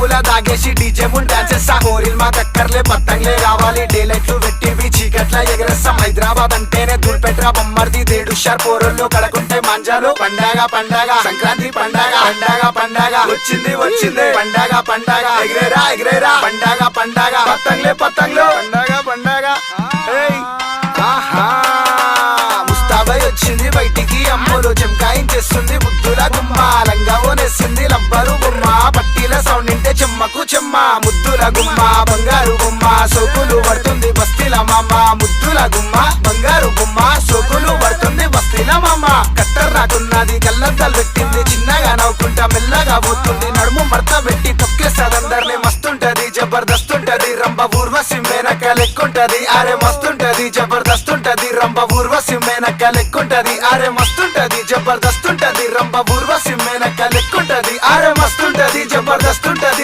మూల దాగేసి డీజే ముందు డాన్సెస్ కోరిల్ మా కక్కర్లే పత్తంగ్లే కావాలి డే లైట్లు పెట్టివి చీకట్ల ఎగరేస్తాం హైదరాబాద్ అంటేనే ధూల్పెట్రా బొమ్మర్ది దేడు షార్ పోరల్లో కడకుంటే మంజాలు పండగ పండగ సంక్రాంతి పండగ పండగ పండగ వచ్చింది వచ్చింది పండగ పండగ ఎగిరేరా ఎగిరేరా పండగ పండగ పతంగ్లే పతంగ్లు పండగ పండగ ముస్తాబై వచ్చింది బయటికి అమ్ములు చెంకాయించేస్తుంది ముద్దుల గుమ్మ లంగా ఓనేసింది లబ్బరు బొమ్మ పట్టీల సౌండ్ ఇంటే చెమ్మకు చెమ్మ ముద్దుల గుమ్మ బంగారు బొమ్మ సోకులు పడుతుంది బస్తీల మామ ముద్దుల గుమ్మ బంగారు బొమ్మ సోకులు పడుతుంది బస్తీల మామ కత్తర్ రాకున్నది గల్లంతలు పెట్టింది చిన్నగా నవ్వుకుంటా మెల్లగా పోతుంది నడుము మడత పెట్టి తొక్కేస్తదందరిని మస్తుంటది జబర్దస్త్ ఉంటది రంభ ఊర్వశి మేనక లెక్కుంటది అరే మస్తుంటది జబర్దస్త్ ఉంటది రంభ ఊర్వశి మేనక లెక్కుంటది అరే మస్తుంటది జబర్దస్త్ ఉంటది రంభ ఊర్వశి మేనక లెక్కుంటది అరే మస్తుంటది జబర్దస్త్ ఉంటది